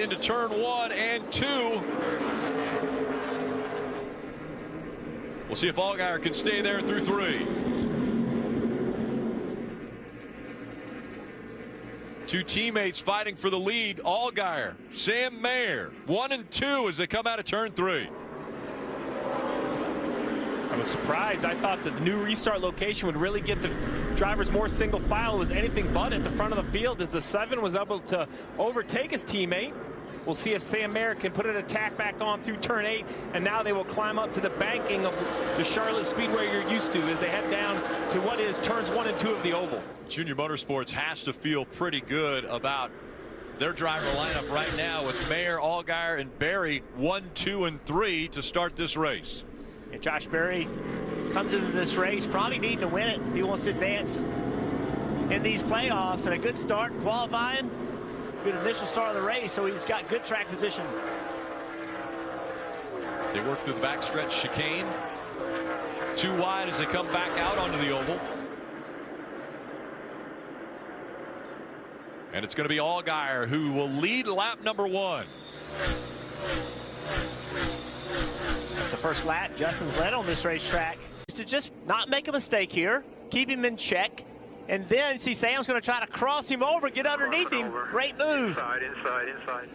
into turn 1 and 2. We'll see if Allgaier can stay there through 3. Two teammates fighting for the lead. Allgaier, Sam Mayer, 1 and 2 as they come out of turn 3. I was surprised. I thought that the new restart location would really get the drivers more single file. It was anything but at the front of the field as the 7 was able to overtake his teammate. We'll see if Sam Mayer can put an attack back on through turn 8, and now they will climb up to the banking of the Charlotte Speedway you're used to as they head down to what is turns 1 and 2 of the oval. Junior Motorsports has to feel pretty good about their driver lineup right now with Mayer, Allgaier, and Berry 1, 2, and 3 to start this race. And Josh Berry comes into this race probably needing to win it if he wants to advance in these playoffs, and a good start qualifying. Good initial start of the race, so he's got good track position. They work through the backstretch chicane. 2 wide as they come back out onto the oval. And it's going to be Allgaier who will lead lap number 1. That's the first lap Justin's led on this racetrack. To just not make a mistake here, keep him in check. And then see Sam's going to try to cross him over, get underneath him. Great move. Inside.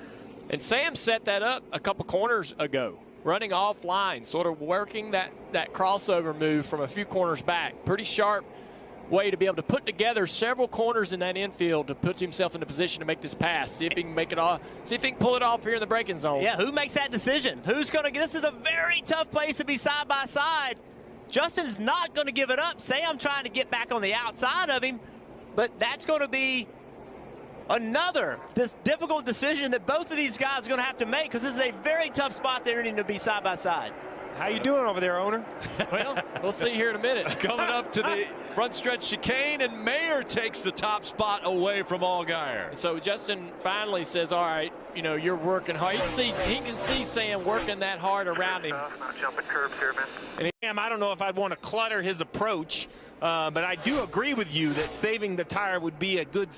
And Sam set that up a couple corners ago, running offline, sort of working that crossover move from a few corners back. Pretty sharp way to be able to put together several corners in that infield to put himself in a position to make this pass. See if he can make it off. See if he can pull it off here in the braking zone. Yeah, who makes that decision? Who's going to? This is a very tough place to be side by side. Justin is not going to give it up. Sam trying to get back on the outside of him, but that's going to be another difficult decision that both of these guys are going to have to make, because this is a very tough spot they're in to be side by side. How you doing over there, owner? Well, we'll see here in a minute. Coming up to the front stretch chicane, and Mayer takes the top spot away from Allgaier. So Justin finally says, all right, you know, you're working hard. He can see Sam working that hard around him. Not jumping curbs here, man. And I don't know if I'd want to clutter his approach, but I do agree with you that saving the tire would be a good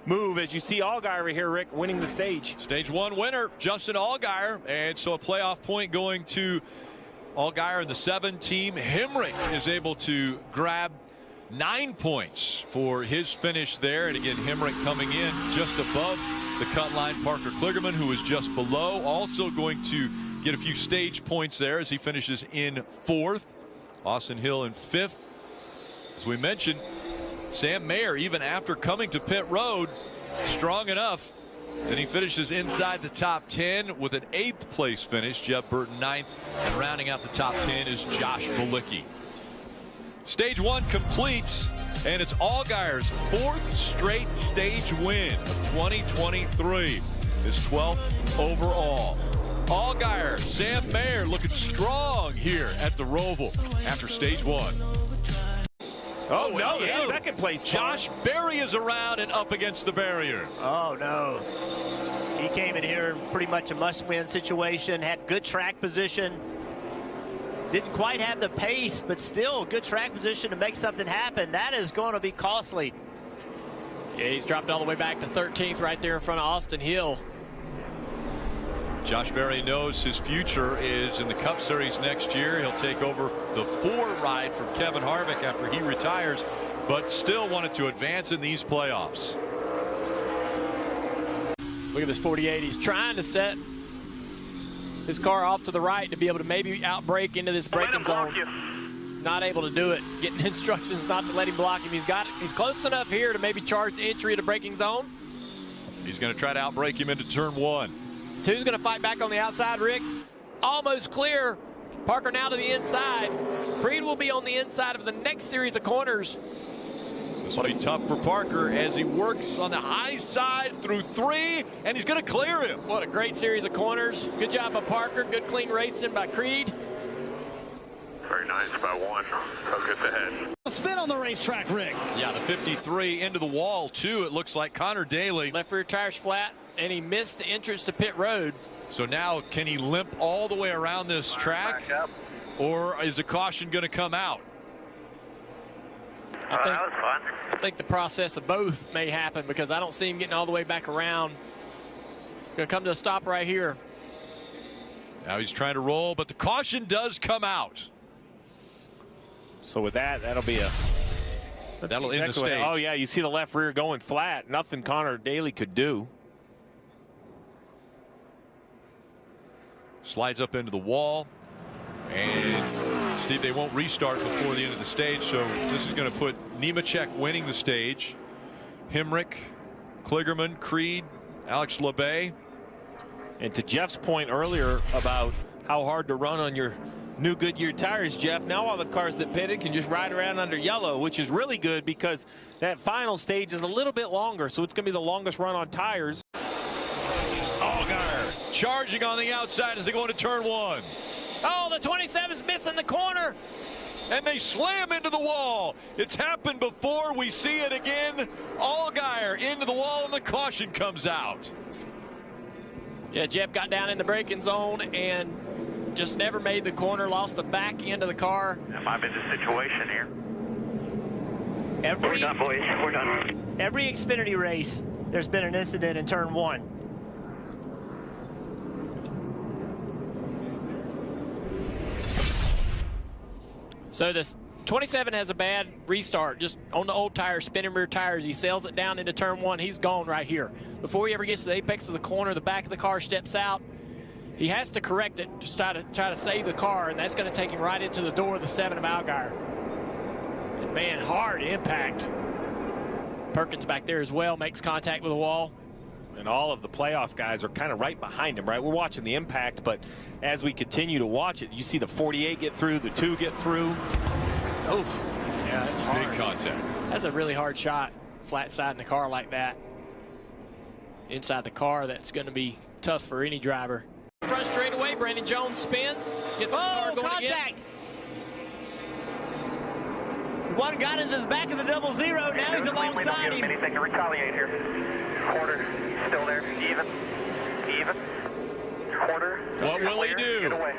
move, as you see Allgaier here, Rick, winning the stage. Stage 1 winner, Justin Allgaier, and so a playoff point going to Allgaier and the 7 team. Hemrick is able to grab 9 points for his finish there. And again, Hemrick coming in just above the cut line. Parker Kligerman, who is just below, also going to get a few stage points there as he finishes in 4th. Austin Hill in 5th. As we mentioned, Sam Mayer, even after coming to pit road, strong enough that he finishes inside the top 10 with an 8th place finish. Jeff Burton 9th, and rounding out the top 10 is Josh Malicki. Stage 1 completes, and it's Allgaier's 4th straight stage win of 2023, his 12th overall. Allgaier, Sam Mayer looking strong here at the Roval after stage 1. Oh, no, the second place. Josh Berry is around and up against the barrier. Oh, no. He came in here in pretty much a must-win situation, had good track position. Didn't quite have the pace, but still good track position to make something happen. That is going to be costly. Yeah, he's dropped all the way back to 13th right there in front of Austin Hill. Josh Berry knows his future is in the Cup Series next year. He'll take over the 4 ride from Kevin Harvick after he retires, but still wanted to advance in these playoffs. Look at this 48. He's trying to set his car off to the right to be able to maybe outbrake into this braking zone. Not able to do it. Getting instructions not to let him block him. He's close enough here to maybe charge the entry of the braking zone. He's going to try to outbrake him into turn 1. 2's going to fight back on the outside, Rick. Almost clear. Parker now to the inside. Creed will be on the inside of the next series of corners. This will be tough for Parker as he works on the high side through 3, and he's going to clear him. What a great series of corners. Good job by Parker. Good clean racing by Creed. Very nice by 1. Focus ahead. A spin on the racetrack, Rick. Yeah, the 53 into the wall, too. It looks like Connor Daly. Left rear tires flat, and he missed the entrance to pit road. So now, can he limp all the way around this track, or is the caution going to come out? I think the process of both may happen, because I don't see him getting all the way back around Gonna come to a stop right here. Now he's trying to roll, but the caution does come out. So with that, that'll be a... That'll end the stage. Oh, yeah, you see the left rear going flat. Nothing Connor Daly could do. Slides up into the wall. And, Steve, they won't restart before the end of the stage, so this is going to put Nemechek winning the stage. Hemrick, Kligerman, Creed, Alex LeBay. And to Jeff's point earlier about how hard to run on your new Goodyear tires, Jeff, now all the cars that pitted can just ride around under yellow, which is really good because that final stage is a little bit longer, so it's going to be the longest run on tires. Allgaier charging on the outside as they go into turn 1. Oh, the 27's missing the corner. And they slam into the wall. It's happened before. We see it again. Allgaier into the wall, and the caution comes out. Yeah, Jeff got down in the braking zone and just never made the corner, lost the back end of the car. 5-minute situation here. We're done, boys. We're done. Every Xfinity race, there's been an incident in turn 1. So this 27 has a bad restart, just on the old tires, spinning rear tires. He sails it down into turn 1. He's gone right here. Before he ever gets to the apex of the corner, the back of the car steps out. He has to correct it, just try to save the car, and that's going to take him right into the door of the 7 of Allgaier. And man, hard impact. Perkins back there as well, makes contact with the wall. And all of the playoff guys are kind of right behind him, right? We're watching the impact, but as we continue to watch it, you see the 48 get through, the 2 get through. Oof. Yeah, that's hard. Big contact. That's a really hard shot, flat side in the car like that. Inside the car, that's going to be tough for any driver. Front straightaway, Brandon Jones spins. Gets the car going contact. again. One got into the back of the 00. Now he's alongside him. Anything to retaliate here. Quarter, still there. Even. Quarter. What will he do? Get away.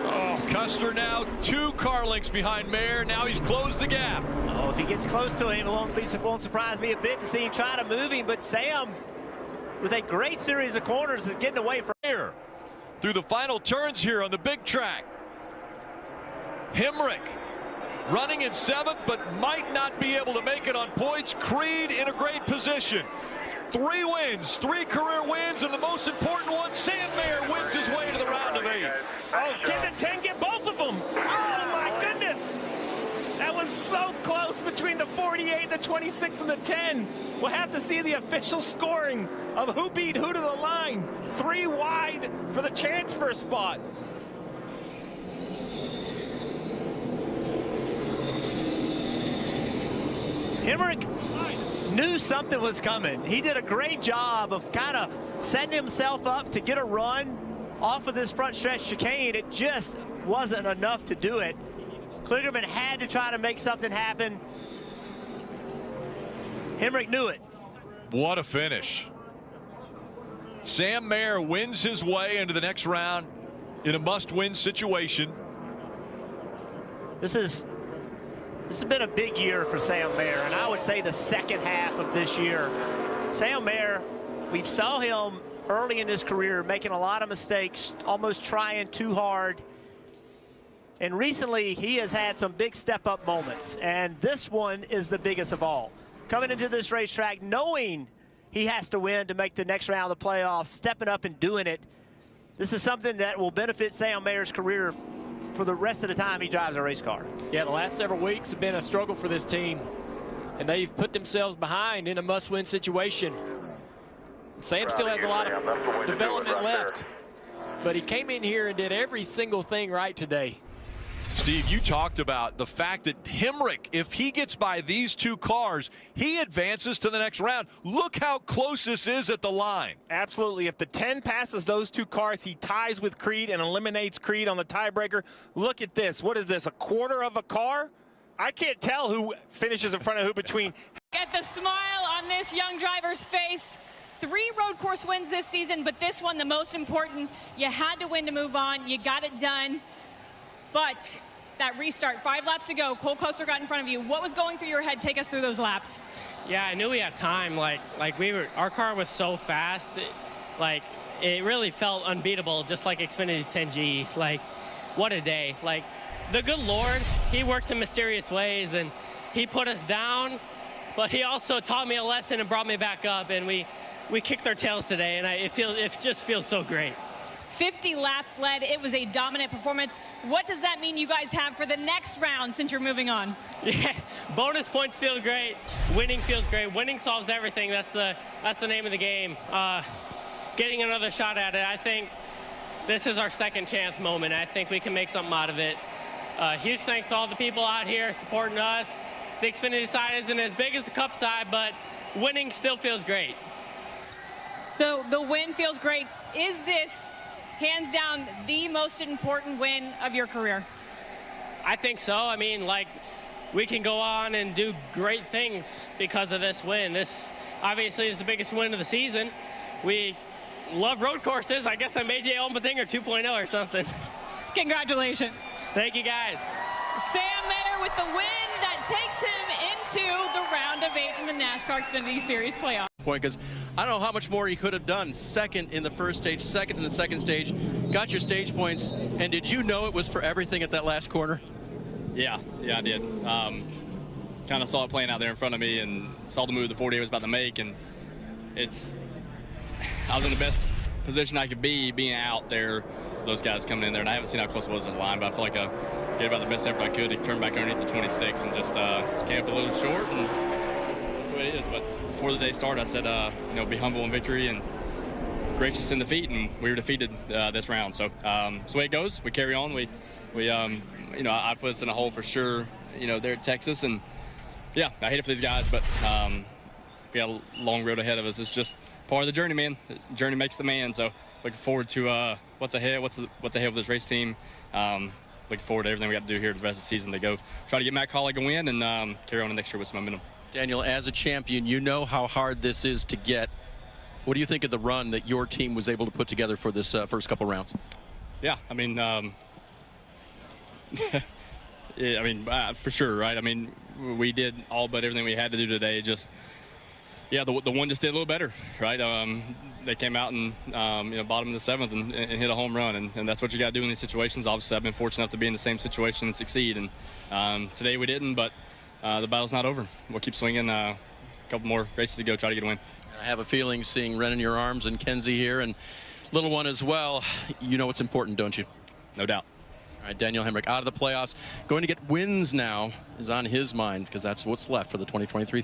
Oh, Custer now 2 car lengths behind Mayer. Now he's closed the gap. Oh, if he gets close to him, it won't surprise me a bit to see him try to move him. But Sam, with a great series of corners, is getting away from Here through the final turns here on the big track. Hemrick running in 7th, but might not be able to make it on points. Creed in a great position. 3 wins, 3 career wins, and the most important one, Sam Mayer wins his way to the round of 8. Oh, can the 10 get both of them? Oh, my goodness. That was so close between the 48, the 26, and the 10. We'll have to see the official scoring of who beat who to the line. 3 wide for the transfer spot. Hemrick knew something was coming. He did a great job of kind of setting himself up to get a run off of this front stretch chicane. It just wasn't enough to do it. Kligerman had to try to make something happen. Hemrick knew it. What a finish. Sam Mayer wins his way into the next round in a must-win situation. This has been a big year for Sam Mayer, and I would say the second half of this year. Sam Mayer, we saw him early in his career making a lot of mistakes, almost trying too hard. And recently, he has had some big step-up moments, and this one is the biggest of all. Coming into this racetrack, knowing he has to win to make the next round of the playoffs, stepping up and doing it. This is something that will benefit Sam Mayer's career for the rest of the time he drives a race car. Yeah, the last several weeks have been a struggle for this team, and they've put themselves behind in a must-win situation. Sam still has a lot of development left, but he came in here and did every single thing right today. Steve, you talked about the fact that Hemrick, if he gets by these 2 cars, he advances to the next round. Look how close this is at the line. Absolutely. If the 10 passes those 2 cars, he ties with Creed and eliminates Creed on the tiebreaker. Look at this. What is this, a quarter of a car? I can't tell who finishes in front of who between. Get the smile on this young driver's face. 3 road course wins this season, but this one, the most important. You had to win to move on. You got it done. But that restart, 5 laps to go, Cole Custer got in front of you. What was going through your head? Take us through those laps. Yeah, I knew we had time. Our car was so fast. It really felt unbeatable, just like Xfinity 10G. Like, what a day. Like, the good Lord, he works in mysterious ways, and he put us down, but he also taught me a lesson and brought me back up, and we kicked our tails today, and it just feels so great. 50 laps led. It was a dominant performance. What does that mean you guys have for the next round since you're moving on? Yeah, bonus points feel great. Winning feels great. Winning solves everything. That's the name of the game. Getting another shot at it, I think this is our second chance moment. I think we can make something out of it. Huge thanks to all the people out here supporting us. The Xfinity side isn't as big as the Cup side, but winning still feels great. So the win feels great. Is this, hands down, the most important win of your career? I think so. I mean, we can go on and do great things because of this win. This obviously is the biggest win of the season. We love road courses. I guess I'm AJ Allmendinger 2.0 or something. Congratulations. Thank you, guys. Sam Mayer with the win that takes him into the round of 8 in the NASCAR Xfinity Series playoff. Because I don't know how much more he could have done. Second in the first stage, second in the second stage, got your stage points. And did you know it was for everything at that last corner? Yeah, I did. Kind of saw it playing out there in front of me and saw the move the 48 was about to make. And I was in the best position I could be being out there, those guys coming in there. And I haven't seen how close it was at the line, but I feel like I did about the best effort I could to turn back underneath the 26 and just came up a little short. And that's the way it is. But before the day started, I said, be humble in victory and gracious in defeat, and we were defeated this round. So that's the way it goes. We carry on. I put us in a hole for sure, there at Texas, and yeah, I hate it for these guys, but we got a long road ahead of us. It's just part of the journey, man. The journey makes the man. So looking forward to what's ahead. What's ahead with this race team. Looking forward to everything we got to do here the rest of the season to go try to get Matt Colleague a win and carry on the next year with some momentum. Daniel, as a champion, you know how hard this is to get. What do you think of the run that your team was able to put together for this first couple rounds? Yeah, I mean, for sure, right? I mean, we did all but everything we had to do today. Just, yeah, the one just did a little better, right? They came out and, bottom of the 7th and hit a home run, and that's what you got to do in these situations. Obviously, I've been fortunate enough to be in the same situation and succeed, and today we didn't, but the battle's not over. We'll keep swinging. A couple more races to go, try to get a win. I have a feeling seeing Ren in your arms and Kenzie here and little one as well, you know what's important, don't you? No doubt. All right, Daniel Hemrick out of the playoffs. Going to get wins now is on his mind because that's what's left for the 2023 season.